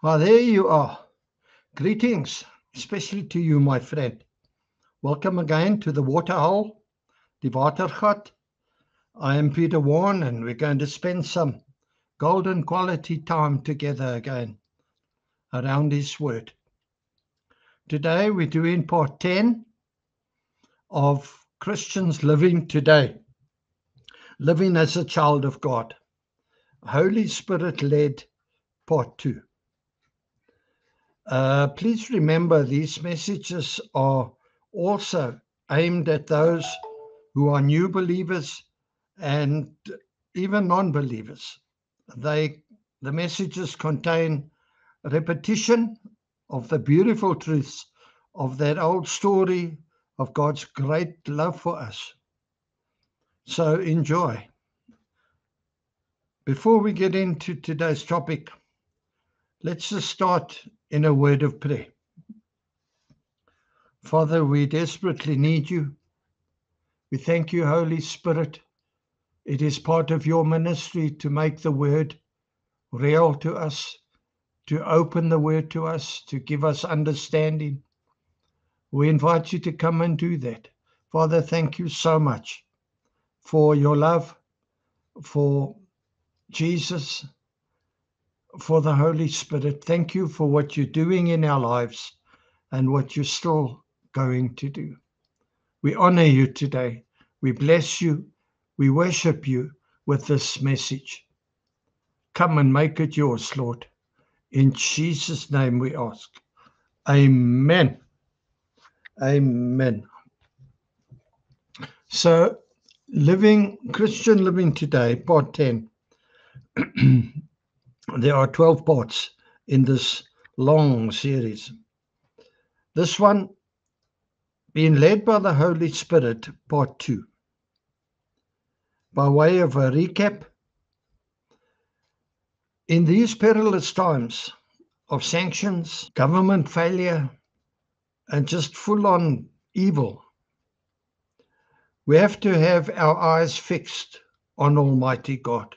Ah, there you are. Greetings, especially to you, my friend. Welcome again to the Waterhole, the Watergat. I am Peter Warren, and we're going to spend some golden quality time together again around His Word. Today, we're doing part 10 of Christians living today, living as a child of God. Holy Spirit led part 2. Please remember these messages are also aimed at those who are new believers and even non-believers. The messages contain repetition of the beautiful truths of that old story of God's great love for us. So enjoy. Before we get into today's topic, let's just start in a word of prayer. Father, we desperately need you. We thank you, Holy Spirit. It is part of your ministry to make the word real to us, to open the word to us, to give us understanding. We invite you to come and do that. Father, thank you so much for your love, for Jesus, for the Holy Spirit. Thank you for what you're doing in our lives and what you're still going to do. We honor you today. We bless you. We worship you with this message. Come and make it yours, Lord. In Jesus' name we ask. Amen. Amen. So, Christian living today, part 10. There are 12 parts in this long series. This one, being led by the Holy Spirit, part 2. By way of a recap, in these perilous times of sanctions, government failure, and just full-on evil, we have to have our eyes fixed on Almighty God.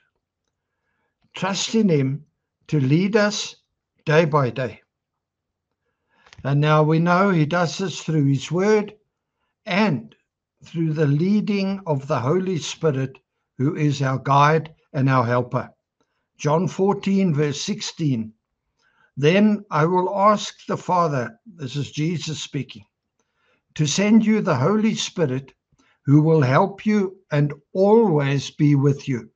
Trust in Him to lead us day by day. And now we know He does this through His Word and through the leading of the Holy Spirit, who is our guide and our helper. John 14, verse 16. Then I will ask the Father, this is Jesus speaking, to send you the Holy Spirit, who will help you and always be with you.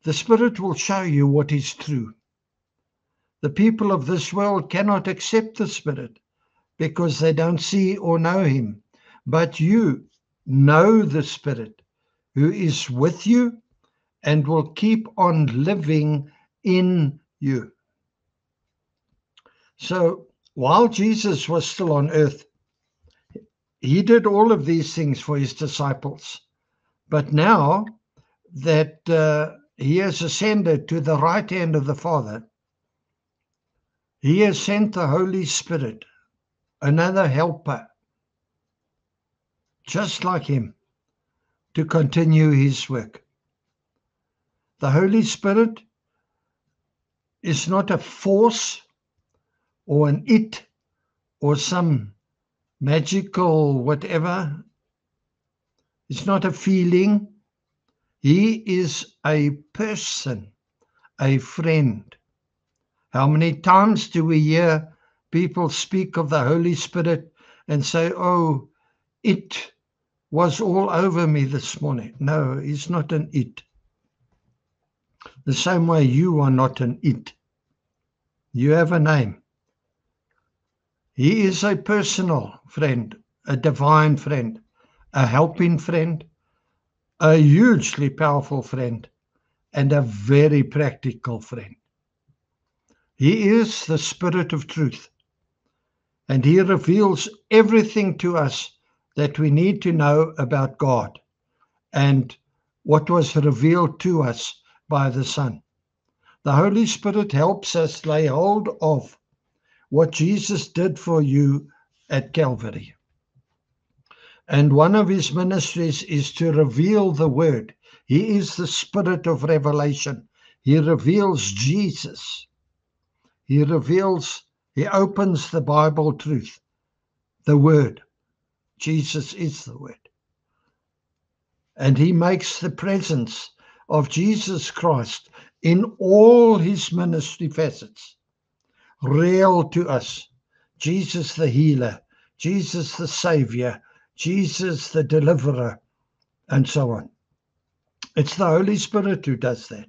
The Spirit will show you what is true. The people of this world cannot accept the Spirit because they don't see or know Him. But you know the Spirit, who is with you and will keep on living in you. So while Jesus was still on earth, He did all of these things for His disciples. But now that He has ascended to the right hand of the Father, He has sent the Holy Spirit, another helper, just like Him, to continue His work. The Holy Spirit is not a force or an it or some magical whatever. It's not a feeling. He is a person, a friend. How many times do we hear people speak of the Holy Spirit and say, oh, it was all over me this morning? No, He's not an it. The same way you are not an it. You have a name. He is a personal friend, a divine friend, a helping friend, a hugely powerful friend, and a very practical friend. He is the Spirit of truth, and He reveals everything to us that we need to know about God and what was revealed to us by the Son. The Holy Spirit helps us lay hold of what Jesus did for you at Calvary. And one of His ministries is to reveal the Word. He is the Spirit of revelation. He reveals Jesus. He reveals, he opens the Bible truth, the Word. Jesus is the Word. And he makes the presence of Jesus Christ in all his ministry facets real to us. Jesus the healer, Jesus the Savior, Jesus the deliverer, and so on. It's the Holy Spirit who does that.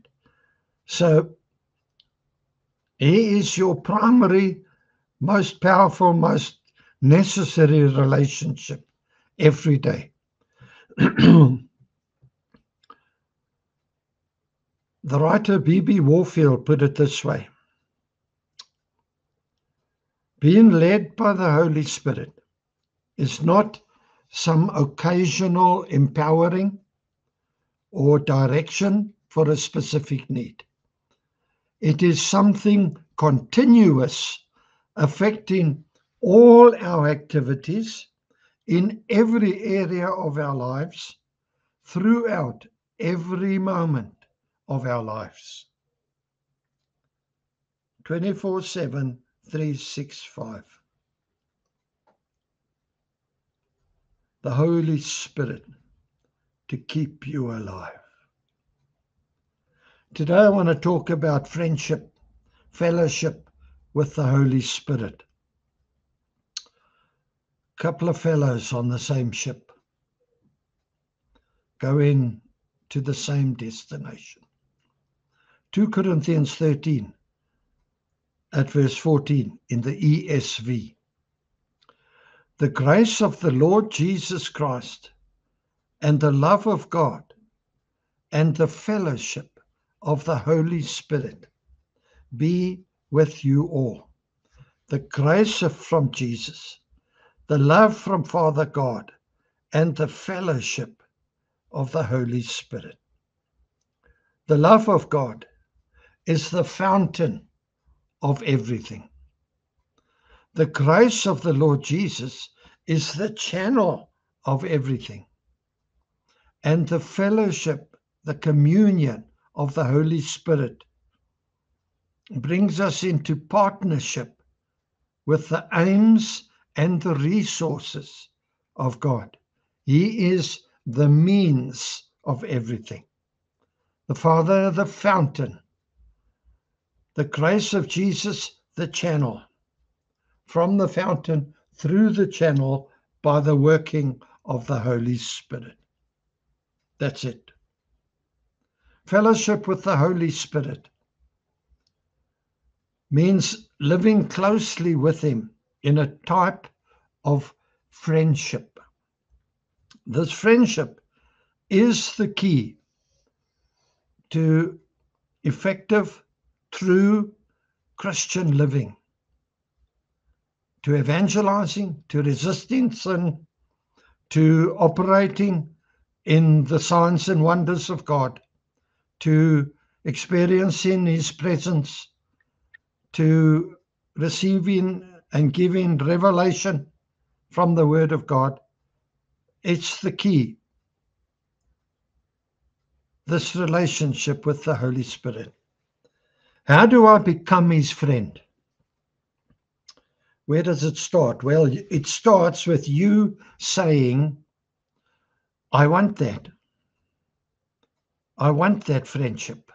So he is your primary, most powerful, most necessary relationship every day. The writer B.B. Warfield put it this way: being led by the Holy Spirit is not some occasional empowering or direction for a specific need. It is something continuous, affecting all our activities in every area of our lives, throughout every moment of our lives. 24/7, 365. The Holy Spirit to keep you alive. Today I want to talk about friendship, fellowship with the Holy Spirit. A couple of fellows on the same ship, going to the same destination. 2 Corinthians 13 at verse 14 in the ESV. The grace of the Lord Jesus Christ and the love of God and the fellowship of the Holy Spirit be with you all. The grace from Jesus, the love from Father God, and the fellowship of the Holy Spirit. The love of God is the fountain of everything. The grace of the Lord Jesus is the channel of everything. And the fellowship, the communion of the Holy Spirit brings us into partnership with the aims and the resources of God. He is the means of everything. The Father, the fountain. The grace of Jesus, the channel. From the fountain through the channel by the working of the Holy Spirit. That's it. Fellowship with the Holy Spirit means living closely with him in a type of friendship. This friendship is the key to effective, true Christian living, to evangelizing, to resisting sin, to operating in the signs and wonders of God, to experiencing his presence, to receiving and giving revelation from the Word of God. It's the key. This relationship with the Holy Spirit. How do I become his friend? Where does it start? Well, it starts with you saying, I want that. I want that friendship.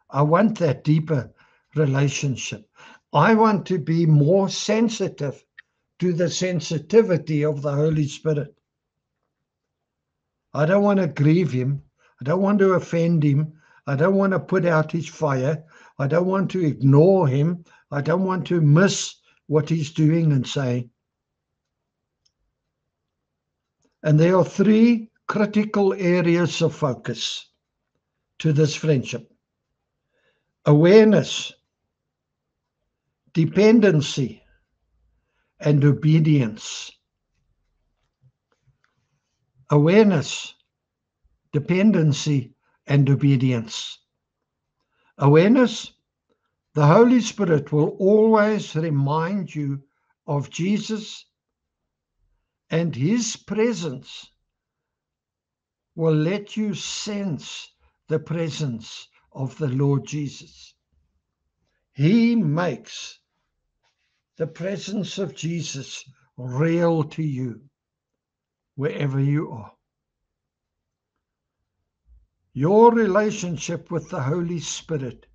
I want that deeper relationship. I want to be more sensitive to the sensitivity of the Holy Spirit. I don't want to grieve him. I don't want to offend him. I don't want to put out his fire. I don't want to ignore him. I don't want to miss what he's doing and saying. And there are 3 critical areas of focus to this friendship: awareness, dependency, and obedience. Awareness, dependency, and obedience. Awareness, the Holy Spirit will always remind you of Jesus, and his presence will let you sense the presence of the Lord Jesus. He makes the presence of Jesus real to you wherever you are. Your relationship with the Holy Spirit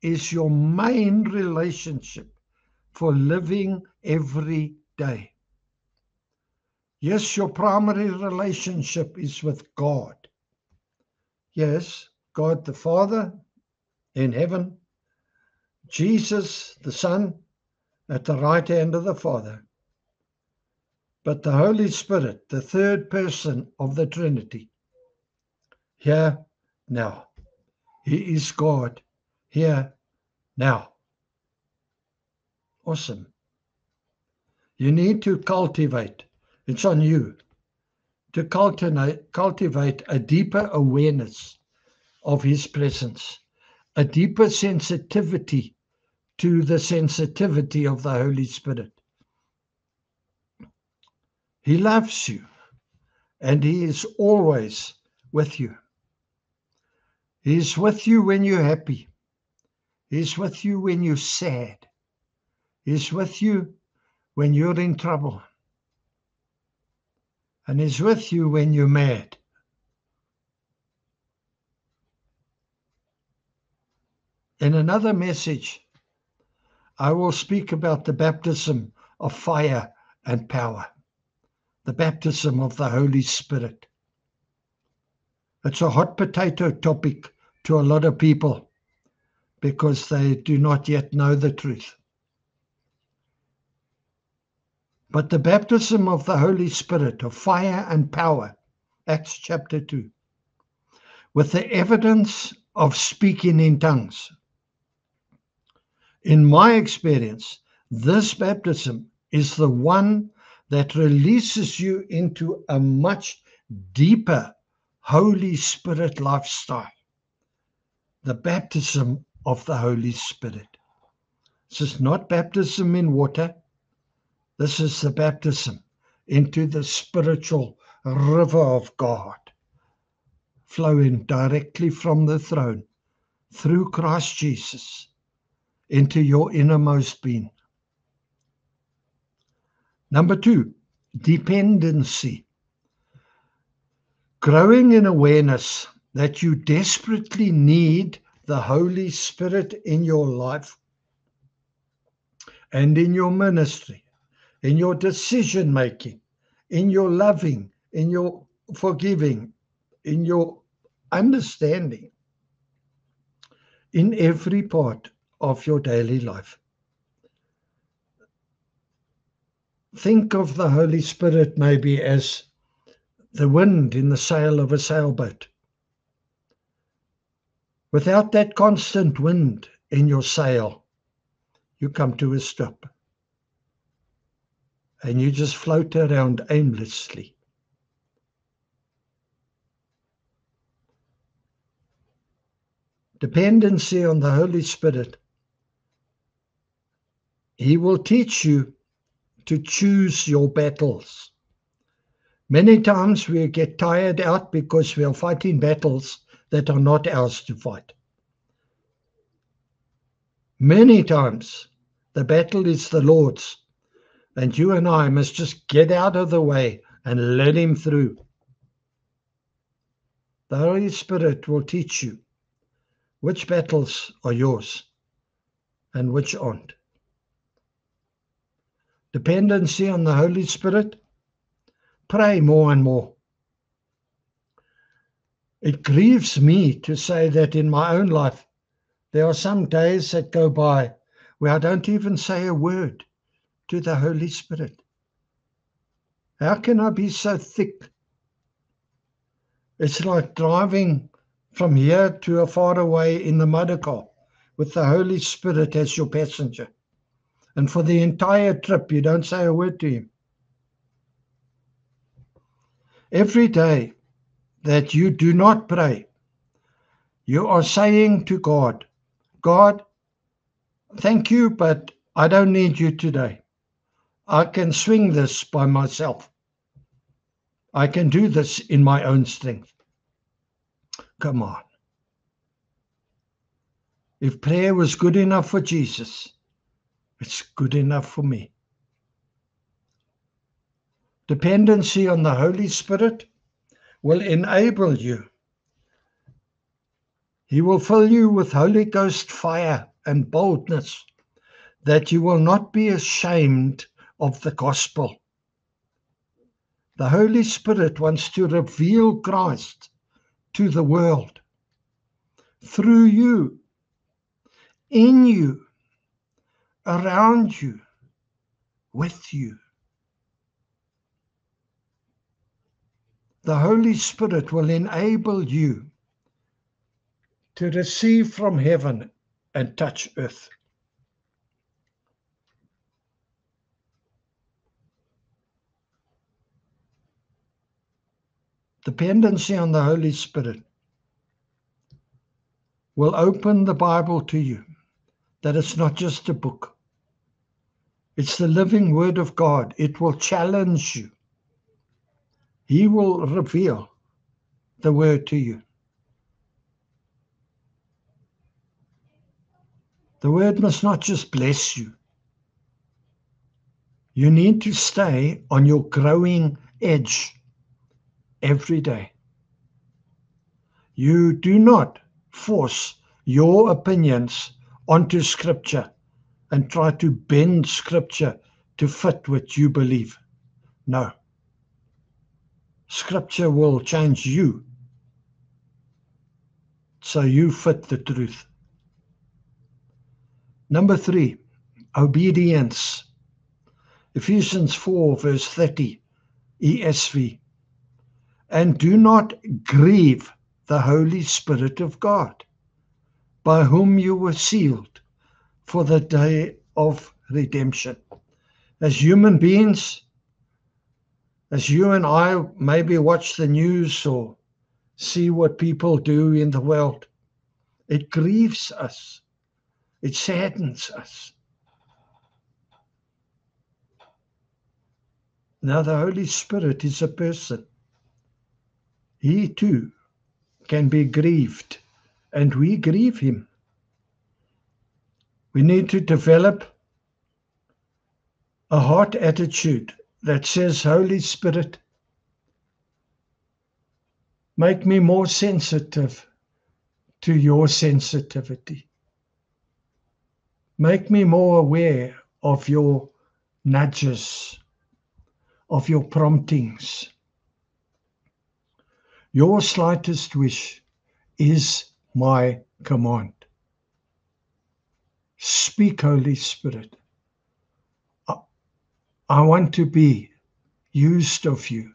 is your main relationship for living every day. Yes, your primary relationship is with God. Yes, God the Father in heaven, Jesus the Son at the right hand of the Father. But the Holy Spirit, the third person of the Trinity, here now. He is God here now. Awesome. You need to cultivate, it's on you, to cultivate a deeper awareness of His presence, a deeper sensitivity to the sensitivity of the Holy Spirit. He loves you, and He is always with you. He is with you when you're happy. He is with you when you're sad. He is with you when you're in trouble. And He's with you when you're mad. In another message, I will speak about the baptism of fire and power, the baptism of the Holy Spirit. It's a hot potato topic to a lot of people because they do not yet know the truth. But the baptism of the Holy Spirit, of fire and power, Acts chapter 2, with the evidence of speaking in tongues. In my experience, this baptism is the one that releases you into a much deeper Holy Spirit lifestyle. The baptism of the Holy Spirit. This is not baptism in water. This is the baptism into the spiritual river of God, flowing directly from the throne through Christ Jesus into your innermost being. Number 2, dependency. Growing in awareness that you desperately need the Holy Spirit in your life and in your ministry, in your decision making, in your loving, in your forgiving, in your understanding, in every part of your daily life. Think of the Holy Spirit maybe as the wind in the sail of a sailboat. Without that constant wind in your sail, you come to a stop and you just float around aimlessly. Dependency on the Holy Spirit. He will teach you to choose your battles. Many times we get tired out because we are fighting battles that are not ours to fight. Many times the battle is the Lord's, and you and I must just get out of the way and let Him through. The Holy Spirit will teach you which battles are yours and which aren't. Dependency on the Holy Spirit. Pray more and more. It grieves me to say that in my own life, there are some days that go by where I don't even say a word to the Holy Spirit. How can I be so thick? It's like driving from here to a far away in the motor car with the Holy Spirit as your passenger. And for the entire trip, you don't say a word to Him. Every day that you do not pray, you are saying to God, God, thank you, but I don't need you today. I can swing this by myself. I can do this in my own strength. Come on. If prayer was good enough for Jesus, it's good enough for me. Dependency on the Holy Spirit will enable you. He will fill you with Holy Ghost fire and boldness, that you will not be ashamed of the gospel. The Holy Spirit wants to reveal Christ to the world through you, in you, around you, with you. The Holy Spirit will enable you to receive from heaven and touch earth. Dependency on the Holy Spirit will open the Bible to you, that it's not just a book. It's the living Word of God. It will challenge you. He will reveal the Word to you. The Word must not just bless you. You need to stay on your growing edge every day. You do not force your opinions onto Scripture and try to bend Scripture to fit what you believe. No. Scripture will change you so you fit the truth. Number 3, obedience. Ephesians 4 verse 30, ESV. And do not grieve the Holy Spirit of God, by whom you were sealed for the day of redemption. As human beings, as you and I maybe watch the news or see what people do in the world, it grieves us. It saddens us. Now the Holy Spirit is a person. He too can be grieved, and we grieve him. We need to develop a heart attitude that says, Holy Spirit, make me more sensitive to your sensitivity. Make me more aware of your nudges, of your promptings. Your slightest wish is my command. Speak, Holy Spirit. I want to be used of you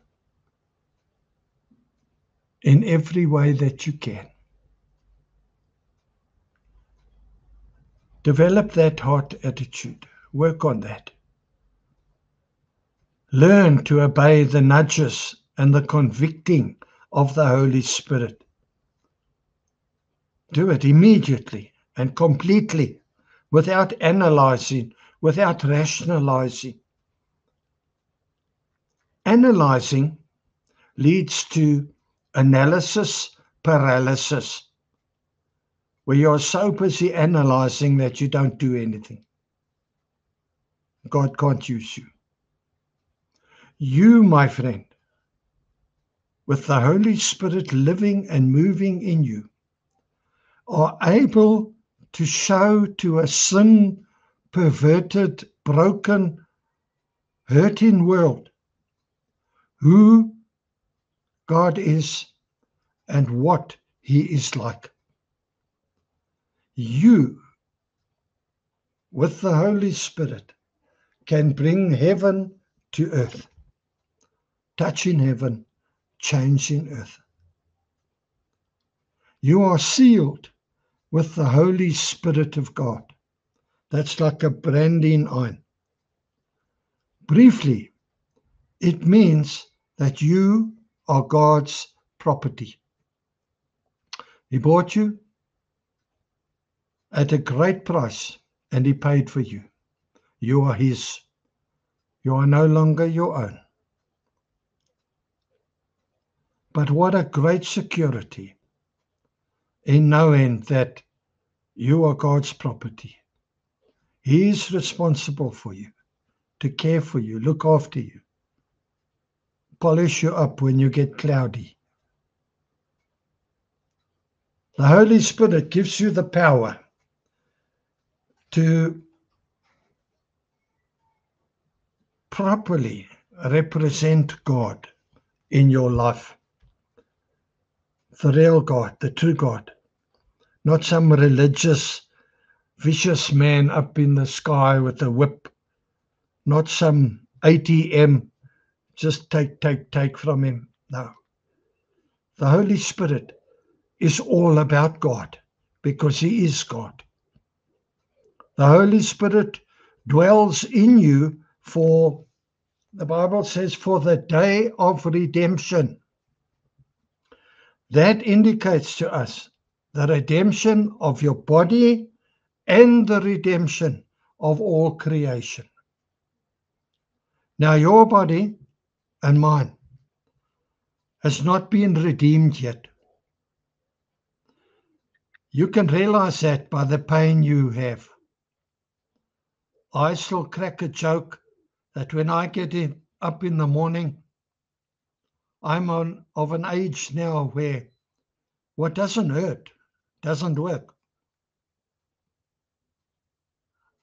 in every way that you can. Develop that heart attitude. Work on that. Learn to obey the nudges and the convicting of the Holy Spirit. Do it immediately and completely, without analyzing, without rationalizing. Analyzing leads to analysis paralysis, where you're so busy analyzing that you don't do anything. God can't use you. You, my friend, with the Holy Spirit living and moving in you, are able to show to a sin, perverted, broken, hurting world who God is and what he is like. You, with the Holy Spirit, can bring heaven to earth, touching heaven, changing earth. You are sealed with the Holy Spirit of God. That's like a branding iron. Briefly, it means that you are God's property. He bought you at a great price, and he paid for you. You are his. You are no longer your own. But what a great security in knowing that You are God's property. He is responsible for you, to care for you, look after you, polish you up when you get cloudy. The Holy Spirit gives you the power to properly represent God in your life. The real God, the true God, not some religious, vicious man up in the sky with a whip, not some ATM, just take from him. No. The Holy Spirit is all about God because He is God. The Holy Spirit dwells in you for, the Bible says, for the day of redemption. That indicates to us the redemption of your body and the redemption of all creation. Now, your body and mine has not been redeemed yet. You can realize that by the pain you have. I still crack a joke that when I get up in the morning, I'm of an age now where what doesn't hurt doesn't work.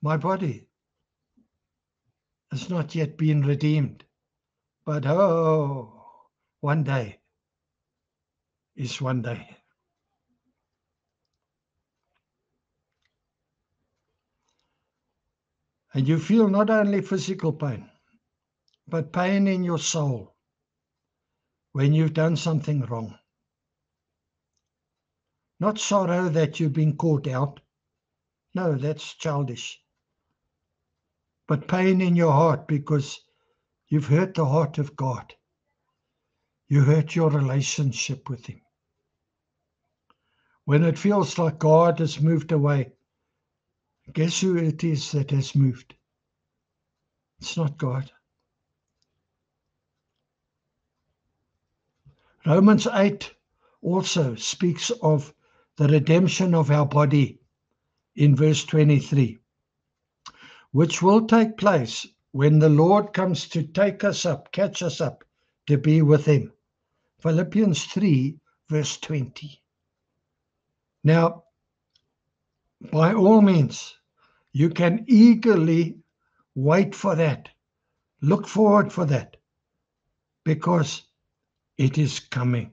My body has not yet been redeemed, but one day is one day. And you feel not only physical pain, but pain in your soul when you've done something wrong. Not sorrow that you've been caught out. No, that's childish. But pain in your heart because you've hurt the heart of God. You hurt your relationship with Him. When it feels like God has moved away, guess who it is that has moved? It's not God. Romans 8 also speaks of the redemption of our body in verse 23, which will take place when the Lord comes to take us up, catch us up, to be with Him. Philippians 3, verse 20. Now, by all means, you can eagerly wait for that. Look forward for that, because it is coming.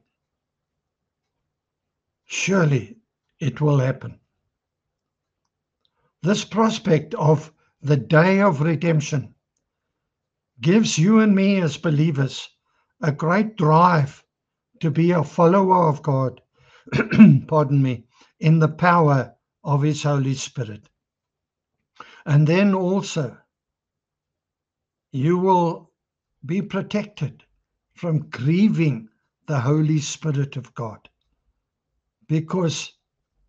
Surely it will happen. This prospect of the day of redemption gives you and me as believers a great drive to be a follower of God, pardon me, in the power of His Holy Spirit. And then also, you will be protected from grieving the Holy Spirit of God, because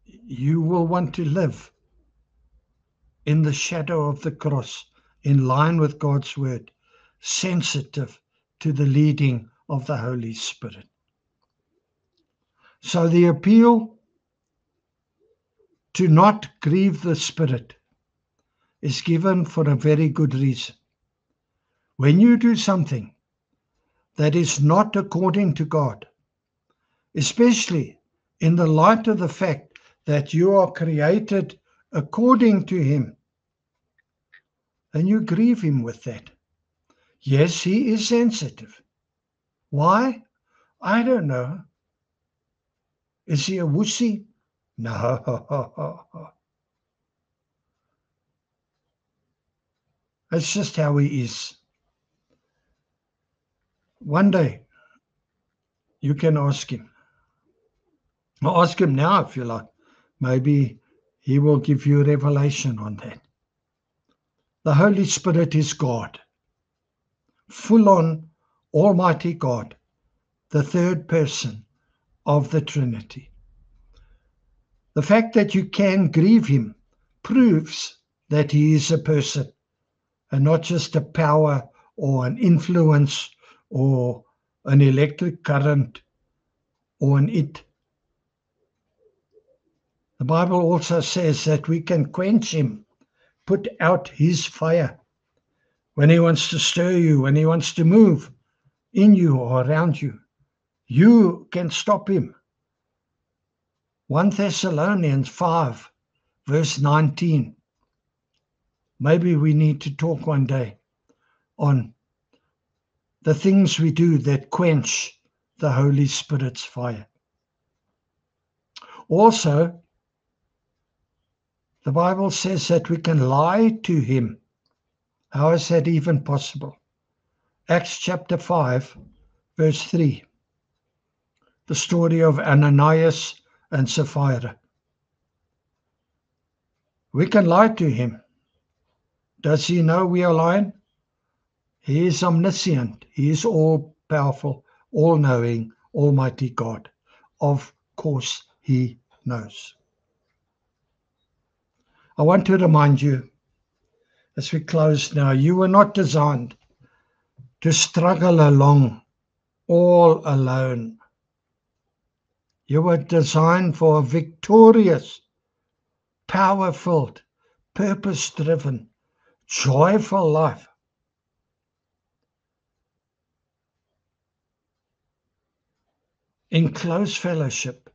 you will want to live in the shadow of the cross, in line with God's word, sensitive to the leading of the Holy Spirit. So the appeal to not grieve the Spirit is given for a very good reason. When you do something that is not according to God, especially in the light of the fact that you are created according to Him, and you grieve Him with that. Yes, He is sensitive. Why? I don't know. Is He a wussy? No. That's just how He is. One day, you can ask Him. Or ask Him now if you like. Maybe He will give you a revelation on that. The Holy Spirit is God. Full on Almighty God, the third person of the Trinity. The fact that you can grieve Him proves that He is a person and not just a power or an influence or an electric current or an it. The Bible also says that we can quench him, put out his fire. When he wants to stir you, when he wants to move in you or around you, you can stop him. 1 Thessalonians 5, verse 19. Maybe we need to talk one day on the things we do that quench the Holy Spirit's fire. Also, the Bible says that we can lie to him. How is that even possible? Acts chapter 5, verse 3. The story of Ananias and Sapphira. We can lie to him. Does he know we are lying? He is omniscient. He is all-powerful, all-knowing, almighty God. Of course, he knows. I want to remind you, as we close now, you were not designed to struggle along all alone. You were designed for a victorious, power-filled, purpose-driven, joyful life. In close fellowship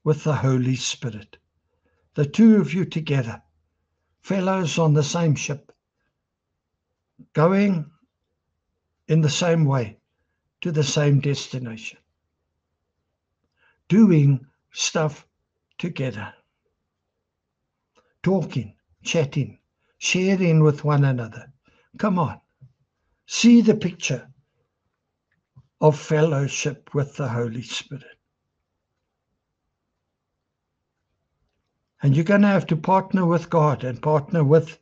with the Holy Spirit. The two of you together, fellows on the same ship, going in the same way to the same destination, doing stuff together, talking, chatting, sharing with one another. Come on, see the picture of fellowship with the Holy Spirit. And you're going to have to partner with God and partner with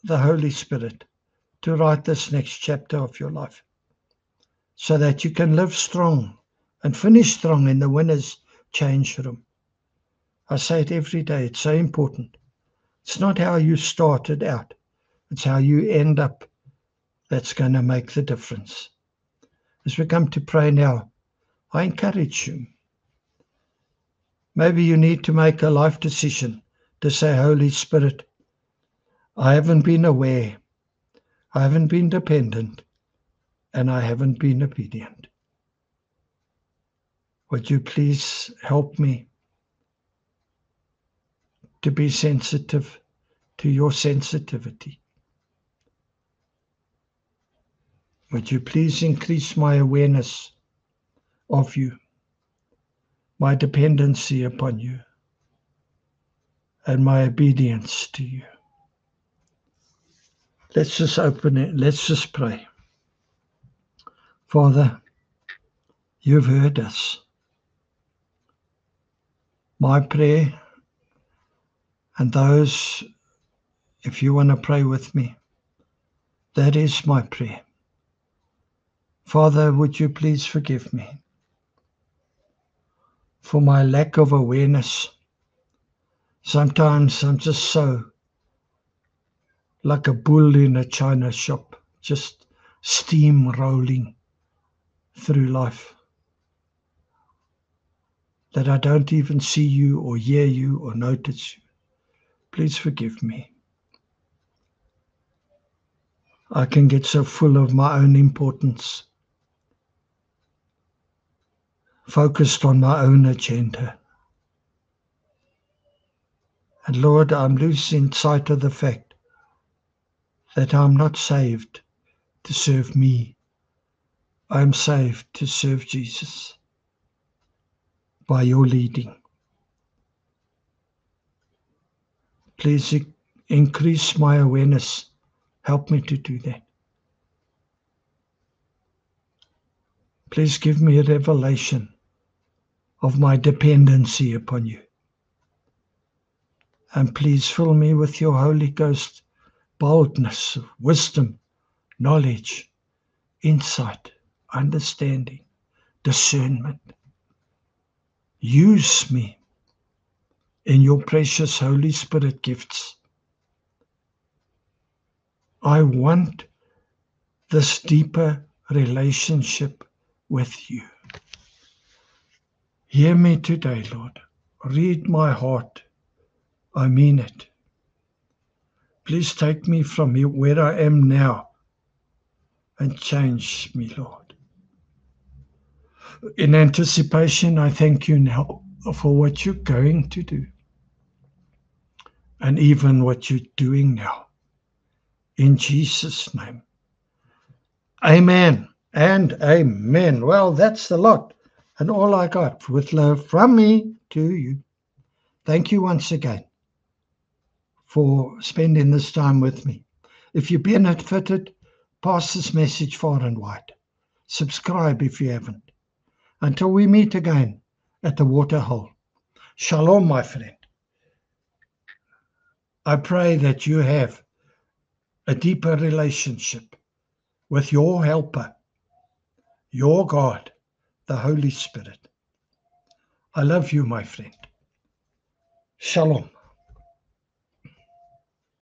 the Holy Spirit to write this next chapter of your life so that you can live strong and finish strong in the winner's change room. I say it every day. It's so important. It's not how you started out. It's how you end up that's going to make the difference. As we come to pray now, I encourage you. Maybe you need to make a life decision to say, Holy Spirit, I haven't been aware, I haven't been dependent, and I haven't been obedient. Would you please help me to be sensitive to your sensitivity? Would you please increase my awareness of you, my dependency upon you, and my obedience to you? Let's just open it. Let's just pray. Father, you've heard us. My prayer, and those, if you want to pray with me, that is my prayer. Father, would you please forgive me for my lack of awareness? Sometimes I'm just so like a bull in a china shop, just steamrolling through life, that I don't even see you or hear you or notice you. Please forgive me. I can get so full of my own importance, focused on my own agenda. And Lord, I'm losing sight of the fact that I'm not saved to serve me. I'm saved to serve Jesus by your leading. Please increase my awareness. Help me to do that. Please give me a revelation of my dependency upon you. And please fill me with your Holy Ghost boldness, wisdom, knowledge, insight, understanding, discernment. Use me in your precious Holy Spirit gifts. I want this deeper relationship with you. Hear me today, Lord. read my heart. I mean it. Please take me from where I am now and change me, Lord. In anticipation, I thank you now for what you're going to do and even what you're doing now. In Jesus' name. Amen and amen. Well, that's the lot and all I got with love from me to you. Thank you once again for spending this time with me. If you benefited, pass this message far and wide. Subscribe if you haven't. Until we meet again at the waterhole. Shalom, my friend. I pray that you have a deeper relationship with your helper, your God, the Holy Spirit. I love you, my friend. Shalom.